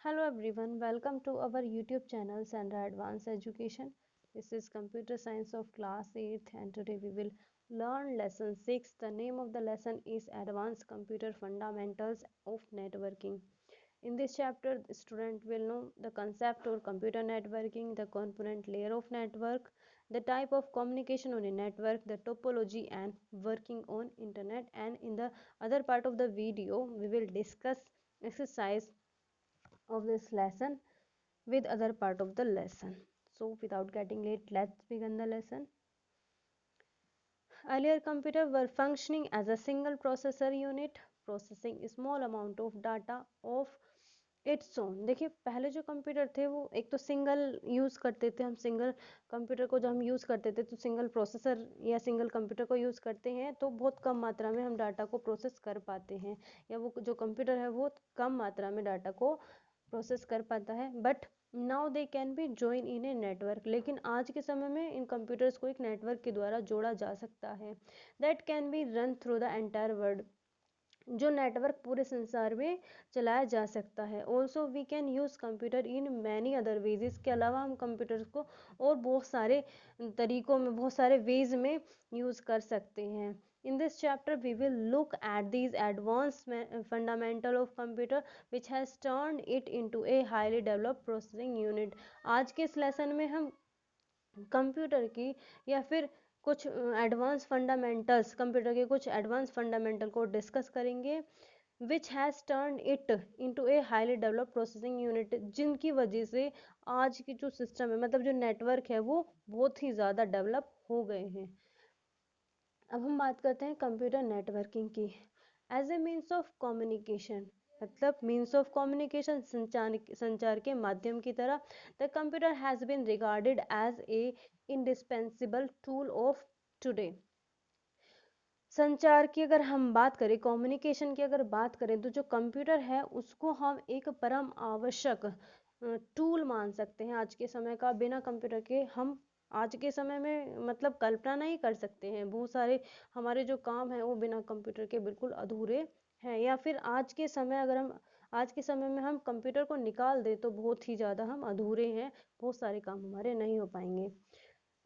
Hello everyone, welcome to our YouTube channel Sandra Advanced Education. This is Computer Science of Class 8th and today we will learn lesson 6. The name of the lesson is Advanced Computer Fundamentals of Networking. In this chapter, the student will know the concept of computer networking, the component layer of network, the type of communication on a network, the topology and working on internet, and in the other part of the video we will discuss exercise of this lesson with other part of the lesson. So without getting late, let's begin the lesson. Earlier computers were functioning as a single processor unit processing a small amount of data of its own. देखिए पहले जो computer थे वो एक तो single use करते थे, हम सिंगल कंप्यूटर को जो हम यूज़ करते थे तो सिंगल प्रोसेसर या सिंगल कंप्यूटर को यूज़ करते हैं तो बहुत कम मात्रा में हम डाटा को प्रोसेस कर पाते हैं, या वो जो कंप्यूटर है वो कम मात्रा में डाटा को प्रोसेस कर पाता है। But now they can be join in a network, लेकिन आज के समय में इन कंप्यूटर्स को एक नेटवर्क के द्वारा जोड़ा जा सकता है। That can be run through the entire world, जो नेटवर्क पूरे संसार में चलाया जा सकता है। Also we can use computer in many other ways, इसके अलावा हम कंप्यूटर को और बहुत सारे तरीकों में, बहुत सारे वेज में यूज़ कर सकते हैं। In this chapter we will look at these advanced fundamental of computer which has turned it into a highly developed processing unit। आज के इस लेसन में हम कंप्यूटर की या फिर कुछ एडवांस फंडामेंटल्स, कंप्यूटर के कुछ एडवांस फंडामेंटल को डिस्कस करेंगे which has turn it into a highly developed processing unit, जिनकी वजह से आज की जो सिस्टम है, मतलब जो नेटवर्क है, वो बहुत ही ज़्यादा डेवलप हो गए हैं। अब हम बात करते हैं कंप्यूटर नेटवर्किंग की। As a means of communication, मतलब मीन्स ऑफ कम्युनिकेशन, संचार के माध्यम की तरह, the computer has been regarded as a indispensable tool of today. संचार की अगर हम बात करें, कम्युनिकेशन की अगर बात करें, तो जो कंप्यूटर है उसको हम एक परम आवश्यक टूल मान सकते हैं आज के समय का। बिना कंप्यूटर के हम आज के समय में मतलब कल्पना नहीं कर सकते हैं। बहुत सारे हमारे जो काम हैं वो बिना कंप्यूटर के बिल्कुल अधूरे हैं, या फिर आज के समय अगर हम आज के समय में हम कंप्यूटर को निकाल दें तो बहुत ही ज़्यादा हम अधूरे हैं, बहुत सारे काम हमारे नहीं हो पाएंगे।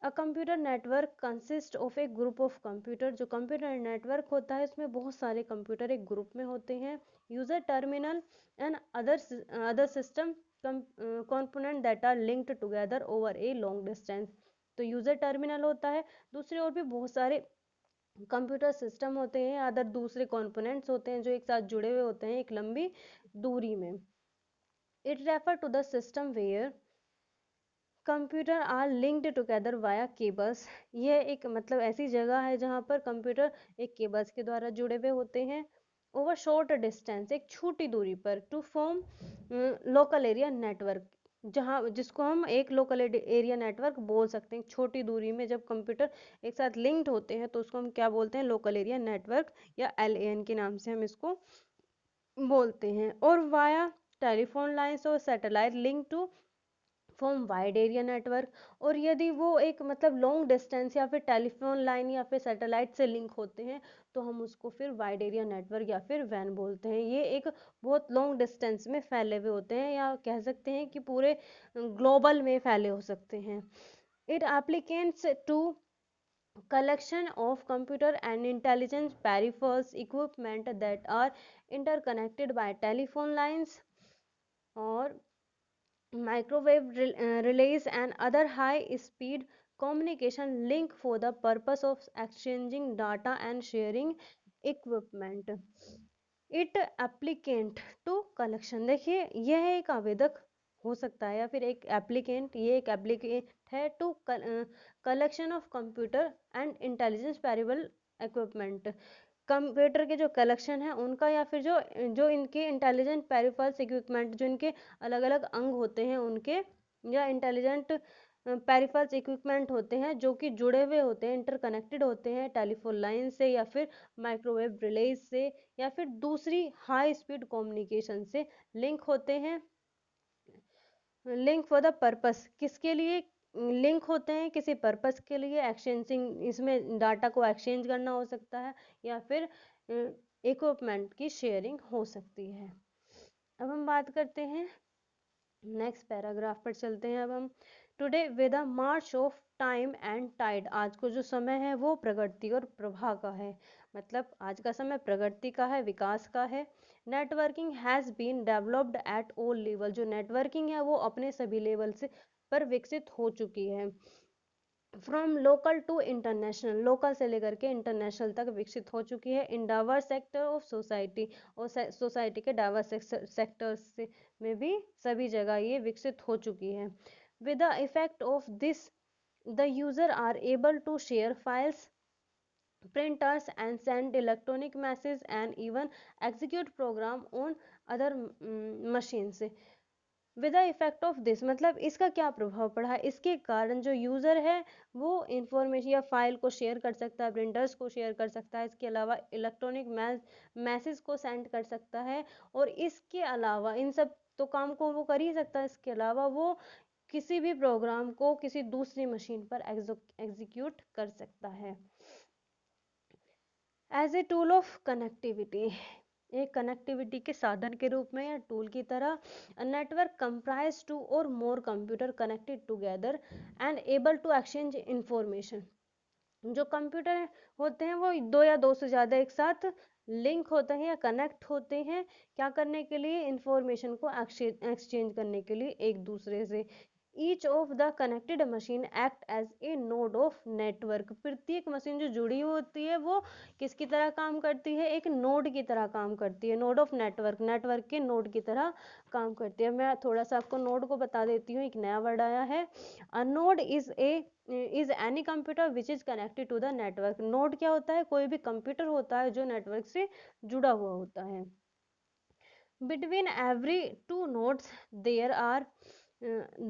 A computer network consist of A group of computer, जो कंप्यूटर नेटवर्क होता है इसमें बहुत सारे कंप्यूटर एक ग्रुप में होते हैं। User terminal and other system component that are linked together over a long distance. तो यूजर टर्मिनल होता है, दूसरे और भी बहुत सारे कंप्यूटर सिस्टम होते हैं, अदर दूसरे कंपोनेंट्स होते हैं जो एक साथ जुड़े हुए होते हैं एक लंबी दूरी में। It refer to the system where computer are linked together via cables. यह एक मतलब ऐसी जगह है जहाँ पर कंप्यूटर एक केबल्स के द्वारा जुड़े हुए होते हैं ओवर शॉर्ट डिस्टेंस, एक छोटी दूरी पर, to form local area network, जहाँ जिसको हम एक लोकल एरिया नेटवर्क बोल सकते हैं। छोटी दूरी में जब कंप्यूटर एक साथ लिंक्ड होते हैं तो उसको हम क्या बोलते हैं, लोकल एरिया नेटवर्क, या LAN के नाम से हम इसको बोलते हैं। और वाया टेलीफोन लाइन्स और satellite link to form wide area network. और यदि वो एक मतलब लॉन्ग डिस्टेंस या फिर टेलीफोन लाइन या फिर सैटेलाइट से लिंक होते हैं तो हम उसको फिर वाइड एरिया नेटवर्क या फिर वैन बोलते हैं। ये एक बहुत लॉन्ग डिस्टेंस में फैले हुए होते हैं, या कह सकते हैं कि पूरे ग्लोबल में फैले हो सकते हैं। It applicants to collection of computer and intelligence peripherals equipment that are interconnected by telephone lines or microwave relays and other high speed communication link for the purpose of exchanging data and sharing equipment। It applicant to collection, देखिए यह एक आवेदक हो सकता है या फिर एक एप्लीकेंट, ये एक एप्लीकेंट है to collection of computer and intelligence parable equipment. Computer के जो कलेक्शन है उनका, या फिर जो जो इनके इंटेलिजेंट पेरिफेरल्स इक्विपमेंट, जो इनके अलग अलग अंग होते हैं उनके, या इंटेलिजेंट पेरिफेरल्स इक्विपमेंट होते हैं जो कि जुड़े हुए होते हैं, इंटरकनेक्टेड होते हैं टेलीफोन लाइन से या फिर माइक्रोवेव रिलेज से या फिर दूसरी हाई स्पीड कम्युनिकेशन से लिंक होते हैं। लिंक फॉर द पर्पस, किसके लिए लिंक होते हैं, किसी पर्पस के लिए, एक्सचेंजिंग, इसमें डाटा को एक्सचेंज करना हो सकता है या फिर इक्विपमेंट की शेयरिंग हो सकती है। अब हम बात करते हैं नेक्स्ट पैराग्राफ पर चलते हैं अब हम। Today with the march of time and tide, आज को जो समय है वो प्रगति और प्रवाह का है, मतलब आज का समय प्रगति का है, विकास का है। Networking has been developed at all level, जो नेटवर्किंग है वो अपने सभी लेवल से पर विकसित हो चुकी है। From local to international, local से लेकर के इंटरनेशनल तक विकसित हो चुकी है। In diverse sector of society, और सोसाइटी के डाइवर्स सेक्टर्स से में भी सभी जगह ये विकसित हो चुकी है। With the effect of this the user are able to share files, printers and send electronic messages and even execute program on other machines. With the effect of this, मतलब इसका क्या प्रभाव पड़ा है, इसके कारण जो यूज़र है वो इंफॉर्मेशन या फाइल को शेयर कर सकता है, प्रिंटर्स को शेयर कर सकता है, इसके अलावा इलेक्ट्रॉनिक मैसेज को सेंड कर सकता है, और इसके अलावा इन सब तो काम को वो कर ही सकता है, इसके अलावा वो किसी भी प्रोग्राम को किसी दूसरी मशीन पर एग्जीक्यूट कर सकता है। As a tool of connectivity, एक कनेक्टिविटी के साधन के रूप में या टूल की तरह, अ नेटवर्क कंप्राइज टू और more computer connected together and able to exchange information, जो कंप्यूटर होते हैं वो दो या दो से ज़्यादा एक साथ लिंक होते हैं या कनेक्ट होते हैं, क्या करने के लिए, इंफॉर्मेशन को एक्सचेंज करने के लिए एक दूसरे से। Each of the connected machine act as a node of network, प्रत्येक मशीन जो जुड़ी हुई होती है वो किसकी तरह काम करती है, एक नोड की तरह काम करती है, नोड ऑफ नेटवर्क, नेटवर्क के नोड की तरह काम करती है। मैं थोड़ा सा आपको नोड को बता देती हूँ, एक नया वर्ड आया है। A node is any computer which is connected to the network. Node क्या होता है, कोई भी कंप्यूटर होता है जो नेटवर्क से जुड़ा हुआ होता है। Between every two nodes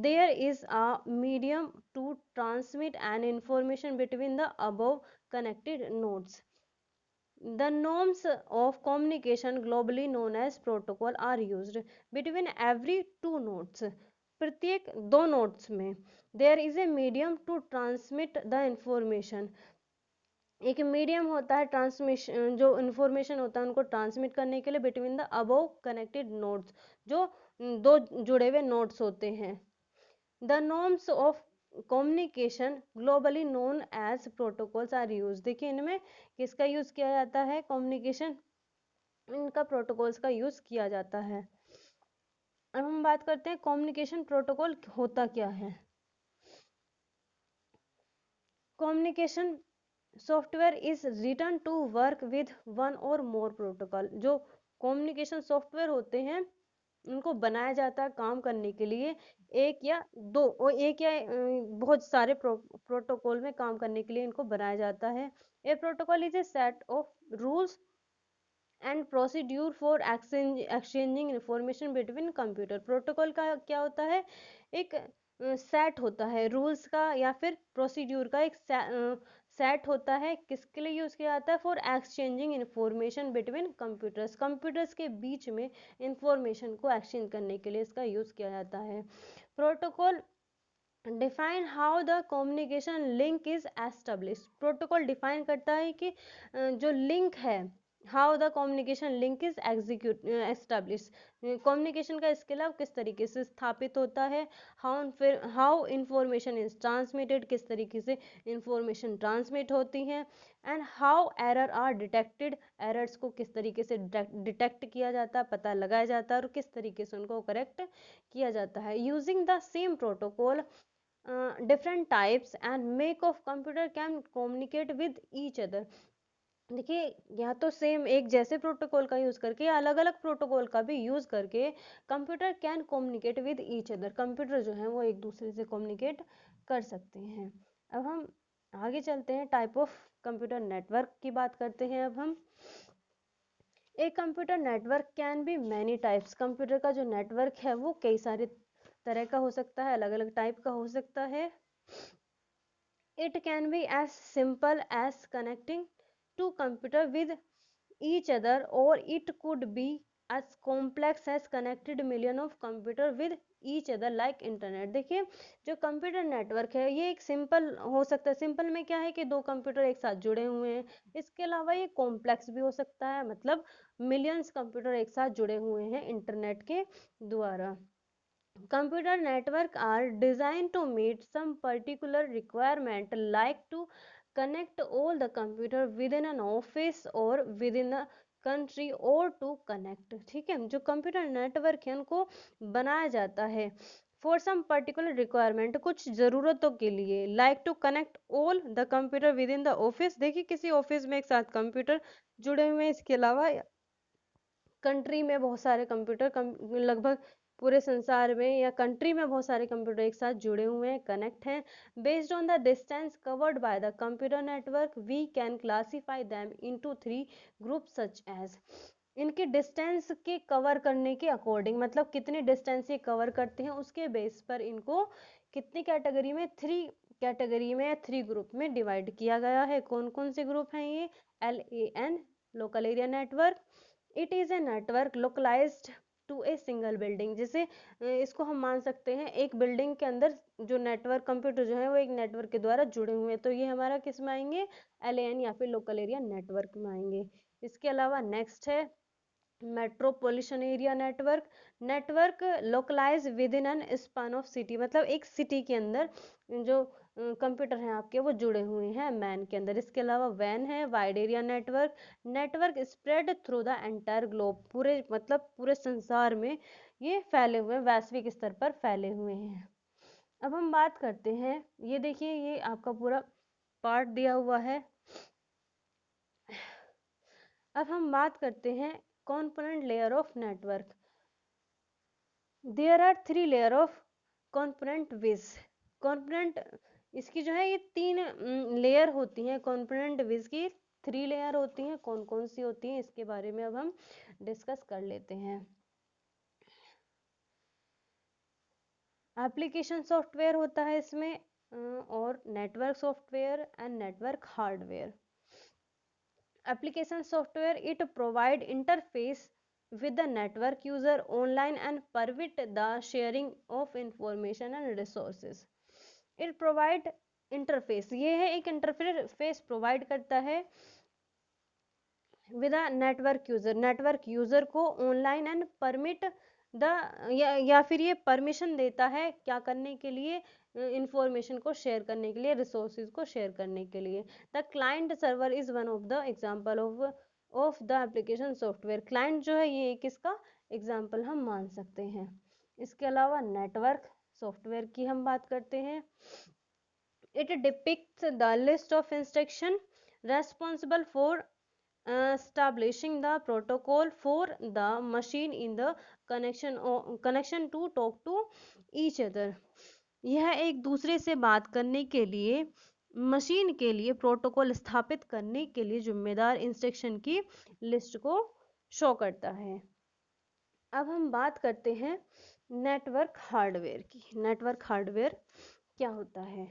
there is a medium to transmit an information between the above connected nodes. The norms of communication globally known as protocol are used between every two nodes. प्रत्येक दो nodes में there is a medium to transmit the information, एक medium होता है transmission, जो information होता है उनको ट्रांसमिट करने के लिए between the above connected nodes, जो दो जुड़े हुए नोड्स होते हैं। The norms of communication globally known as protocols are use, देखिए इनमें किसका यूज किया जाता है, कम्युनिकेशन, इनका प्रोटोकॉल्स का यूज किया जाता है। अब हम बात करते हैं कम्युनिकेशन प्रोटोकॉल होता क्या है। Communication software is written to work with one or more protocol, जो कम्युनिकेशन सॉफ्टवेयर होते हैं उनको बनाया जाता है काम करने के लिए एक या दो और एक या बहुत सारे प्रोटोकॉल में काम करने के लिए इनको बनाया जाता है। A protocol is a set of rules and procedure for exchanging information between computer. Protocol का क्या होता है, एक सेट होता है रूल्स का या फिर प्रोसीड्यूर का, एक सेट होता है, किसके लिए यूज किया जाता है, for exchanging information between computers, computers के बीच में इंफॉर्मेशन को एक्सचेंज करने के लिए इसका यूज किया जाता है। Protocol define how the communication link is establish, protocol define करता है कि जो लिंक है, how the communication link is execute establish, communication का इसके अलावा किस तरीके से स्थापित होता है। हाउ इंफॉर्मेशन इज ट्रांसमिटेड, किस तरीके से इंफॉर्मेशन ट्रांसमिट होती है। And how error are detected, errors को किस तरीके से डिटेक्ट किया जाता है, पता लगाया जाता है, और किस तरीके से उनको करेक्ट किया जाता है। Using the same protocol different types and make of computer can communicate with each other, देखिए या तो सेम एक जैसे प्रोटोकॉल का यूज करके या अलग अलग प्रोटोकॉल का भी यूज करके computer can communicate with each other, computer जो है वो एक दूसरे से कम्युनिकेट कर सकते हैं। अब हम आगे चलते हैं, टाइप ऑफ कंप्यूटर नेटवर्क की बात करते हैं। अब हम एक computer network can be many types, computer का जो नेटवर्क है वो कई सारे तरह का हो सकता है, अलग अलग टाइप का हो सकता है। It can be as simple as connecting two computers with each other, or it could be as complex as connected million of computers with each other like internet। देखिए जो कंप्यूटर नेटवर्क है ये एक simple हो सकता है, simple में क्या है कि दो कंप्यूटर एक साथ जुड़े हुए हैं, इसके अलावा ये कॉम्प्लेक्स भी हो सकता है, मतलब मिलियंस कंप्यूटर एक साथ जुड़े हुए हैं इंटरनेट के द्वारा। Computer network are designed to meet some particular requirement, like to connect all the computer within an office or within a country or to connect, ठीक है। जो कंप्यूटर नेटवर्क है उनको बनाया जाता है फॉर सम पर्टिकुलर रिक्वायरमेंट, कुछ ज़रूरतों के लिए, like to connect all the computer within the office. देखिए किसी ऑफिस में एक साथ कंप्यूटर जुड़े हुए हैं, इसके अलावा कंट्री में बहुत सारे कंप्यूटर लगभग पूरे संसार में या कंट्री में बहुत सारे कंप्यूटर एक साथ जुड़े हुए हैं, कनेक्ट हैं। Based on the distance covered by the computer network we can classify them into 3 group such as. इनके डिस्टेंस के कवर करने के अकॉर्डिंग, मतलब कितनी डिस्टेंस ये कवर करते हैं उसके बेस पर इनको कितनी कैटेगरी में, 3 कैटेगरी में या 3 ग्रुप में डिवाइड किया गया है। कौन कौन से ग्रुप हैं ये? LAN local area network, it is a network localized to a single building. जैसे इसको हम मान सकते हैं एक बिल्डिंग के अंदर जो नेटवर्क कंप्यूटर जो है वो एक नेटवर्क के द्वारा जुड़े हुए हैं, तो ये हमारा किस में आएंगे? LAN या फिर लोकल एरिया नेटवर्क में आएंगे। इसके अलावा नेक्स्ट है metropolitan area network, network localise with in an span of city, मतलब एक सिटी के अंदर जो कंप्यूटर हैं आपके वो जुड़े हुए हैं मैन के अंदर। इसके अलावा वैन है wide area network, network spread through the entire globe, पूरे मतलब पूरे संसार में ये फैले हुए हैं, वैश्विक स्तर पर फैले हुए हैं। अब हम बात करते हैं, ये देखिए ये आपका पूरा पार्ट दिया हुआ है। अब हम बात करते हैं component layer of network. There are 3 layer of component Vij. component इसकी जो है ये 3 लेयर होती हैं component विज की, 3 लेयर होती हैं। कौन कौन सी होती हैं इसके बारे में अब हम डिस्कस कर लेते हैं। एप्लीकेशन सॉफ्टवेयर होता है इसमें और network software and network hardware. Application software, it provide interface with the network user online and permit the sharing of information and resources. It provide interface, ये है एक इंटरफेस प्रोवाइड करता है विद अ नेटवर्क यूजर को online and permit the या फिर ये permission देता है क्या करने के लिए? इंफॉर्मेशन को शेयर करने के लिए, रिसोर्सेज को शेयर करने के लिए। The client server is one of the example of the application software. Client जो है ये एक इसका एग्जांपल हम मान सकते हैं। इसके अलावा नेटवर्क सॉफ्टवेयर की हम बात करते हैं। It depicts the list of instruction responsible for establishing the protocol for the machine in the connection to talk to each other। यह एक दूसरे से बात करने के लिए, मशीन के लिए प्रोटोकॉल स्थापित करने के लिए जिम्मेदार इंस्ट्रक्शन की लिस्ट को शो करता है। अब हम बात करते हैं नेटवर्क हार्डवेयर की। नेटवर्क हार्डवेयर क्या होता है?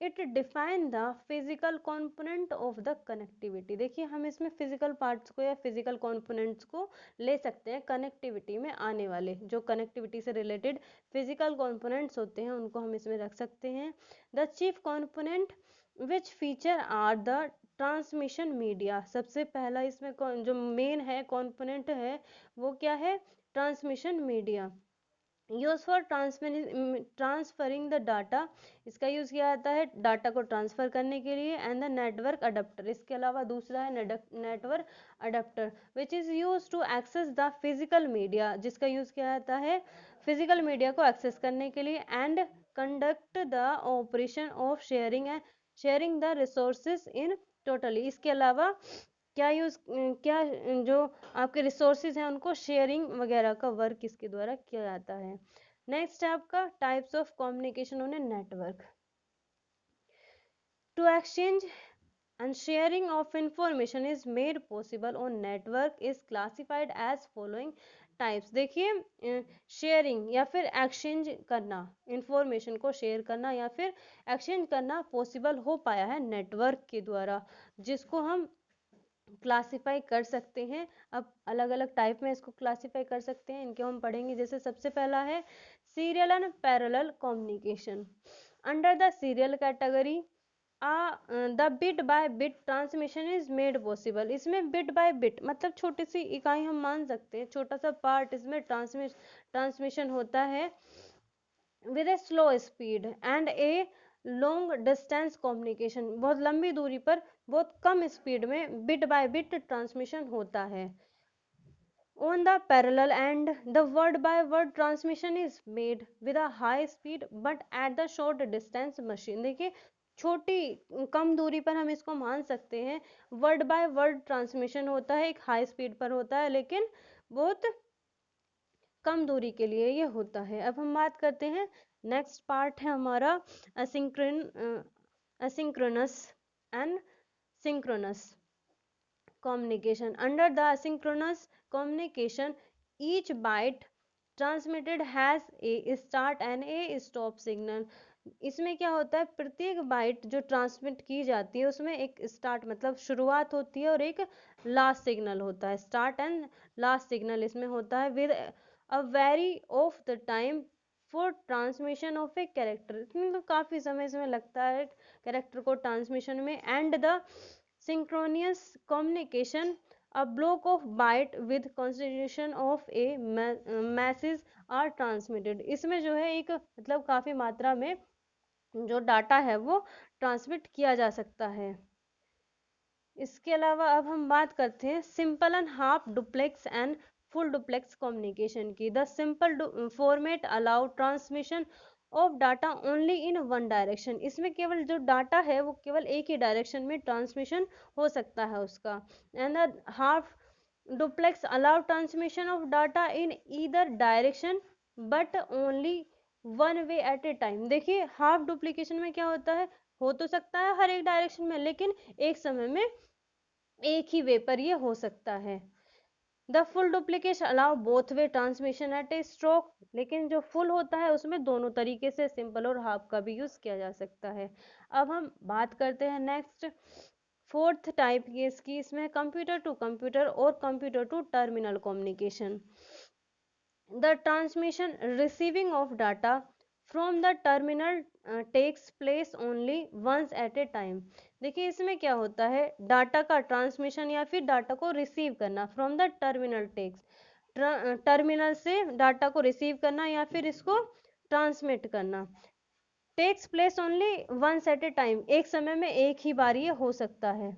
It define the physical component of the connectivity. देखिए हम इसमें फिजिकल पार्ट्स को या फिजिकल कॉम्पोनेंट्स को ले सकते हैं, कनेक्टिविटी में आने वाले जो कनेक्टिविटी से रिलेटेड फिजिकल कॉम्पोनेंट्स होते हैं उनको हम इसमें रख सकते हैं। The chief component which feature are the transmission media. सबसे पहला इसमें जो मेन है कॉम्पोनेंट है वो क्या है? Transmission media. Use for transferring the data, इसका यूज किया जाता है डाटा को ट्रांसफर करने के लिए। एंड द नेटवर्क अडेप्टर, इसके अलावा दूसरा है network adapter which is use to access the physical media, जिसका यूज किया जाता है फिजिकल मीडिया को एक्सेस करने के लिए। And conduct the operation of sharing the resources in totally, इसके अलावा क्या जो आपके रिसोर्सेज हैं उनको शेयरिंग वगैरह का वर्क इसके द्वारा किया जाता है। नेक्स्ट है आपका types of communication on a network. To exchange and sharing of information is made possible on network is classified as following types। देखिए शेयरिंग या फिर एक्सचेंज करना, इंफॉर्मेशन को शेयर करना या फिर एक्सचेंज करना पॉसिबल हो पाया है नेटवर्क के द्वारा, जिसको हम क्लासीफाई कर सकते हैं। अब अलग अलग टाइप में इसको क्लासीफाई कर सकते हैं, इनके हम पढ़ेंगे। जैसे सबसे पहला है serial and parallel communication. Under the serial category the bit by bit transmission is made possible. इसमें बिट बाय बिट मतलब छोटी सी इकाई हम मान सकते हैं, छोटा सा पार्ट इसमें ट्रांसमिशन होता है with a slow speed and A long distance communication. बहुत लंबी दूरी पर बहुत कम स्पीड में बिट बाय बिट ट्रांसमिशन होता है। On the parallel and the word by word transmission is made with a high speed but at the short distance machine। देखिए छोटी कम दूरी पर हम इसको मान सकते हैं, वर्ड बाय वर्ड ट्रांसमिशन होता है, एक हाई स्पीड पर होता है, लेकिन बहुत कम दूरी के लिए ये होता है। अब हम बात करते हैं, नेक्स्ट पार्ट है हमारा asynchronous and synchronous communication। Under the asynchronous communication, each byte transmitted has a start and a stop signal। इसमें क्या होता है, प्रत्येक बाइट जो ट्रांसमिट की जाती है उसमें एक स्टार्ट मतलब शुरुआत होती है और एक लास्ट सिग्नल होता है, स्टार्ट एंड लास्ट सिग्नल इसमें होता है with a very of the time for transmission of a character. मतलब काफ़ी समय इसमें लगता है कैरेक्टर को ट्रांसमिशन में। And the synchronous communication, a block of byte with concentration of a message are transmitted। इसमें जो है एक मतलब काफ़ी मात्रा में जो डाटा है वो ट्रांसमिट किया जा सकता है। इसके अलावा अब हम बात करते हैं simple and half duplex and full duplex communication की। The simple format allow transmission of data only in one direction. इसमें केवल जो डाटा है वो केवल एक ही डायरेक्शन में ट्रांसमिशन हो सकता है उसका। And the half duplex allow transmission of data in either direction but only one way at a time. देखिए हाफ डुप्लीकेशन में क्या होता है, हो तो सकता है हर एक डायरेक्शन में, लेकिन एक समय में एक ही वे पर ये हो सकता है। The full duplication allow both way transmission at a stroke. लेकिन जो फुल होता है उसमें दोनों तरीके से सिंपल और हाफ का भी यूज किया जा सकता है। अब हम बात करते हैं नेक्स्ट फोर्थ टाइप की इसकी। इसमें कंप्यूटर टू कंप्यूटर और computer to terminal communication. The transmission receiving of data from the terminal takes place only once at a time. देखिए इसमें क्या होता है, डाटा का ट्रांसमिशन या फिर डाटा को रिसीव करना from the terminal takes, terminal से डाटा को रिसीव करना या फिर इसको ट्रांसमिट करना। Takes place only once at a time, एक समय में एक ही बार ये हो सकता है।